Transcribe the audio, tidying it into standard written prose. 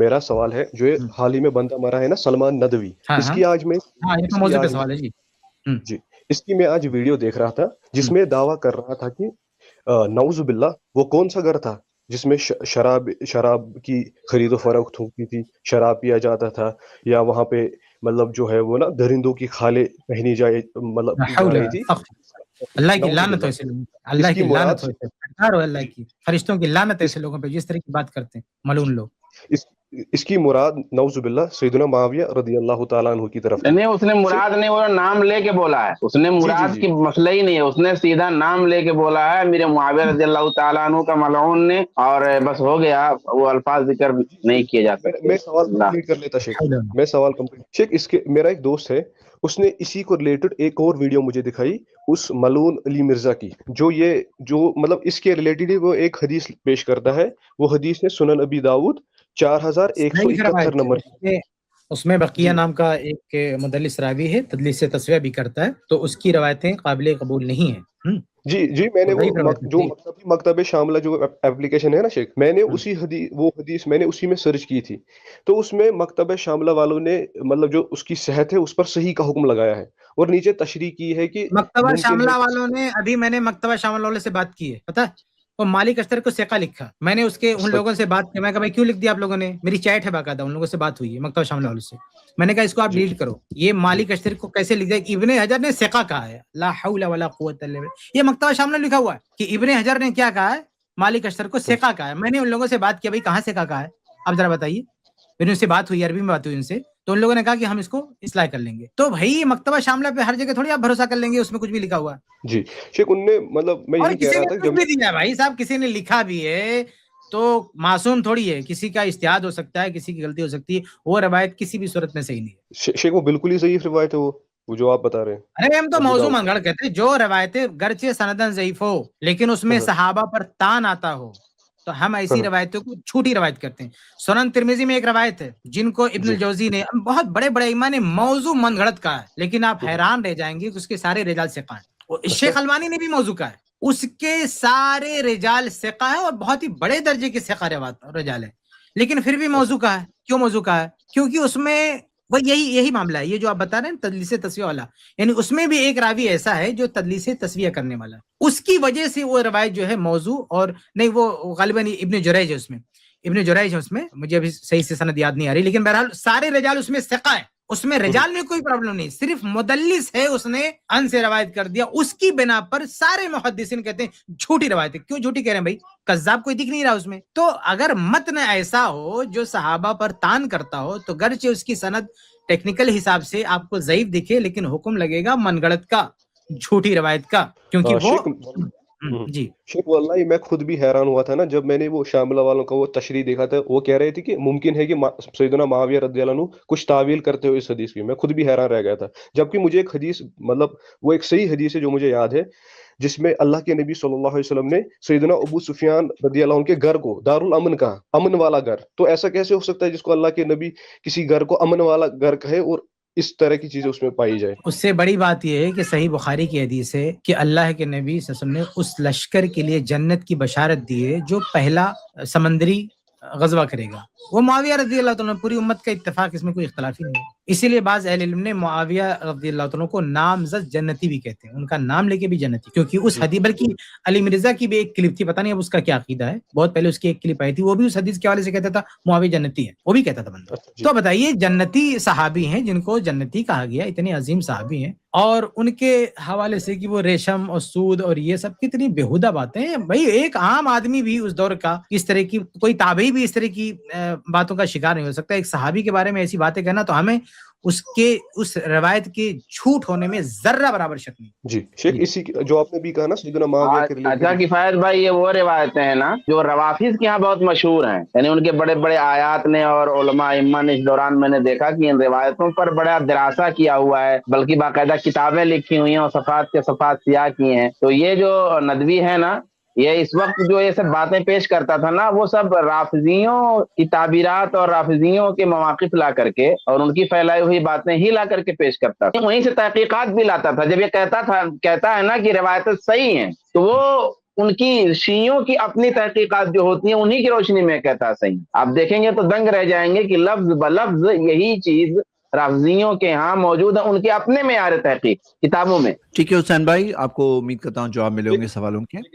میرا سوال ہے جو حال ہی میں بندہ مرا ہے نا سلمان ندوی، اس کی آج میں یہ موضوع پہ سوال ہے جی جی اس کی میں آج ویڈیو دیکھ رہا تھا جس میں دعویٰ کر رہا تھا کہ نعوذ باللہ وہ کون سا گھر تھا جس میں شراب کی خرید و فروخت ہوتی تھی، شراب پیا جاتا تھا، یا وہاں پہ مطلب جو ہے وہ نا درندوں کی کھالیں پہنی مطلب جا رہی تھی۔ اللہ کی لعنت ہو ایسے لوگوں، اللہ کی لعنت ہو، اللہ کی فرشتوں کی لعنت ایسے لوگوں پہ جس طرح کی بات کرتے ہیں ملعون لوگ۔ اس کی مراد نعوذ باللہ سیدنا معاویہ رضی اللہ تعالیٰ عنہ کی طرف نہیں، اس نے مراد نہیں، وہ نام لے کے بولا ہے، اس نے مراد کی مسئلہ ہی نہیں ہے، اس نے سیدھا نام لے کے بولا ہے میرے معاویہ رضی اللہ تعالیٰ عنہ کا ملعون نے، اور بس ہو گیا، وہ الفاظ ذکر نہیں کیے جا سکتے۔ میں سوال کمپلیٹ کر لیتا شیخ، میں سوال کمپلیٹ شیخ، اس کے میرا ایک دوست ہے، اس نے اسی کو ریلیٹڈ ایک اور ویڈیو مجھے دکھائی اس ملعون علی مرزا کی، جو مطلب اس کے ریلیٹڈ وہ ایک حدیث پیش کرتا ہے، وہ حدیث ہے سنن ابی داؤد 4171 نمبر۔ اس میں بقیہ نام کا ایک مدلس راوی ہے، تدلیس تسویہ بھی کرتا ہے، تو اس کی روایتیں قابل قبول نہیں ہیں۔ جی میں نے وہ جو مکتب شاملہ جو اپلیکیشن ہے نا شیخ، میں نے وہ حدیث میں نے اسی میں سرچ کی تھی، تو اس میں مکتب شاملہ والوں نے مطلب جو اس کی صحت ہے اس پر صحیح کا حکم لگایا ہے، اور نیچے تشریح کی ہے کہ مکتبہ شاملہ والوں نے، ابھی میں نے مکتبہ شاملہ والوں سے بات کی ہے، پتہ ہے وہ مالک اشتر کو ثقہ لکھا، میں نے اس کے ان لوگوں سے بات کی، میں کہا بھائی کیوں لکھ دیا آپ لوگوں نے، میری چیٹ ہے باقاعدہ، ان لوگوں سے بات ہوئی ہے مکتبہ شاملہ والوں سے، میں نے کہا اس کو آپ ڈیلیٹ کرو، یہ مالک اشتر کو کیسے لکھ دیا، ابن حجر نے ثقہ کہا ہے، لا حول ولا قوت الا باللہ، یہ مکتبہ شاملہ لکھا ہوا ہے کہ ابن حجر نے کیا کہا ہے، مالک اشتر کو ثقہ کہا ہے۔ میں نے ان لوگوں سے بات کیا، بھائی کہاں ثقہ کہا ہے، اب ذرا بتائیے، میری ان سے بات ہوئی، عربی میں بات ہوئی ان سے، تو ان لوگوں نے کہا کہ ہم اس کو اصلاح کر لیں گے، تو بھائی مکتبہ شاملہ پہ ہر جگہ تھوڑی آپ بھروسہ کر لیں گے، اس میں کچھ بھی لکھا ہوا ہے۔ جی شیخ، ان نے مطلب میں یہی کہہ رہا تھا کہ بھی دیا بھائی صاحب، کسی نے لکھا بھی ہے تو معصوم تھوڑی ہے، کسی کا اجتہاد ہو سکتا ہے، کسی کی غلطی ہو سکتی ہے، وہ روایت کسی بھی صورت میں صحیح نہیں ہے شیخ، وہ بالکل ہی صحیح روایت ہے، وہ جو آپ بتا رہے ہیں۔ ارے ہم تو موضوع منگڑ کہتے ہیں، جو روایتیں گرچہ سندن ضعیف ہو لیکن اس میں صحابہ پر تان آتا ہو تو ہم ایسی روایتوں کو جھوٹی روایت کرتے ہیں۔ سنن ترمذی میں ایک روایت ہے جن کو ابن الجوزی نے، بہت بڑے بڑے ایمان نے موضوع من گھڑت کہا ہے، لیکن آپ حیران رہ جائیں گے کہ اس کے سارے رجال ثقہ ہیں۔ شیخ البانی نے بھی موضوع کہا ہے، اس کے سارے رجال ثقہ ہیں اور بہت ہی بڑے درجے کے ثقہ رجال ہیں، لیکن پھر بھی موضوع کہا ہے۔ کیوں موضوع کہا ہے؟ کیونکہ اس میں وہ یہی معاملہ ہے، یہ جو آپ بتا رہے ہیں تدلیس تسویہ والا، یعنی اس میں بھی ایک راوی ایسا ہے جو تدلیس تسویہ کرنے والا ہے، اس کی وجہ سے وہ روایت جو ہے موضوع، اور نہیں وہ غالباً ابن جریج ہے، اس میں اس میں مجھے ابھی صحیح سے سند یاد نہیں آ رہی، لیکن بہرحال سارے رجال اس میں ثقہ ہے، اس میں رجال میں کوئی پرابلم نہیں، صرف مدلس ہے، اس نے ان سے روایت کر دیا، اس کی بنا پر سارے محدثین کہتے ہیں جھوٹی روایت ہے۔ کیوں جھوٹی کہہ رہے ہیں بھائی؟ کذاب کوئی دکھ نہیں رہا اس میں، تو اگر متن ایسا ہو جو صحابہ پر تان کرتا ہو تو گرچہ اس کی سند ٹیکنیکل حساب سے آپ کو ضعیف دکھے، لیکن حکم لگے گا من گڑت کا، جھوٹی روایت کا، کیونکہ وہ جی شیخ واللہ میں خود بھی حیران ہوا تھا نا جب میں نے وہ شاملہ والوں کا وہ تشریح دیکھا تھا، وہ کہہ رہے تھے کہ ممکن ہے کہ سیدنا معاویہ رضی اللہ عنہ کچھ تعویل کرتے ہوئے اس حدیث کی، میں خود بھی حیران رہ گیا تھا، جبکہ مجھے ایک حدیث مطلب وہ ایک صحیح حدیث ہے جو مجھے یاد ہے، جس میں اللہ کے نبی صلی اللہ علیہ وسلم نے سیدنا ابو سفیان رضی اللہ عنہ کے گھر کو دارالامن کہا، امن والا گھر، تو ایسا کیسے ہو سکتا ہے جس کو اللہ کے نبی کسی گھر کو امن والا گھر کہے اور اس طرح کی چیزیں اس میں پائی جائے؟ اس سے بڑی بات یہ ہے کہ صحیح بخاری کی حدیث ہے کہ اللہ کے نبی صلی اللہ علیہ وسلم نے اس لشکر کے لیے جنت کی بشارت دی ہے جو پہلا سمندری غزوہ کرے گا، وہ معاویہ رضی اللہ عنہ، پوری امت کا اتفاق، اس میں کوئی اختلاف ہی نہیں ہے۔ اسی لیے بعض اہل علم نے معاویہ رضی اللہ عنہ کو نامزد جنتی بھی کہتے ہیں، ان کا نام لے کے بھی جنتی، کیونکہ اس حدیث، بلکہ علی مرزا کی بھی ایک کلپ تھی، پتہ نہیں اب اس کا کیا عقیدہ ہے، بہت پہلے اس کی ایک کلپ آئی تھی، وہ بھی اس حدیث کے حوالے سے کہتا تھا معاویہ جنتی ہے، وہ بھی کہتا تھا بندہ۔ تو بتائیے جنتی صحابی ہیں جن کو جنتی کہا گیا، اتنے عظیم صحابی ہیں، اور ان کے حوالے سے کہ وہ ریشم اور سود اور یہ سب کتنی بیہودہ باتیں ہیں بھائی، ایک عام آدمی بھی اس دور کا اس طرح کی، کوئی تابعی بھی اس طرح کی باتوں کا شکار نہیں ہو سکتا۔ ایک صحابی کے بارے میں ایسی باتیں کہنا تو ہمیں اس روایت کے جھوٹ ہونے میں ذرہ برابر شک نہیں۔ جی شیخ، اسی جو آپ نے بھی کہا نا سیدنا معاویہ کے ریلیٹڈ، اچھا کفایت بھائی، یہ وہ روایتیں ہیں نا جو روافظ کے یہاں بہت مشہور ہیں، یعنی ان کے بڑے بڑے آیات نے اور علماء ائمہ نے اس دوران میں نے دیکھا کہ ان روایتوں پر بڑا دراسہ کیا ہوا ہے، بلکہ باقاعدہ کتابیں لکھی ہوئی ہیں اور صفحات کے صفحات سیاہ کی ہیں۔ تو یہ جو ندوی ہے نا، یہ اس وقت جو یہ سب باتیں پیش کرتا تھا نا، وہ سب رافضیوں کی تعبیرات اور رافضیوں کے مواقف لا کر کے اور ان کی پھیلائی ہوئی باتیں ہی لا کر کے پیش کرتا تھا، وہیں سے تحقیقات بھی لاتا تھا۔ جب یہ کہتا ہے نا کہ روایتیں صحیح ہیں، تو وہ ان کی شیعوں کی اپنی تحقیقات جو ہوتی ہیں انہی کی روشنی میں کہتا ہے صحیح. آپ دیکھیں گے تو دنگ رہ جائیں گے کہ لفظ بلفظ یہی چیز رافضیوں کے ہاں موجود ہے ان کے اپنے معیار تحقیق کتابوں میں. ٹھیک ہے حسین بھائی، آپ کو امید کرتا ہوں جواب ملے ہوں گے سوالوں کے.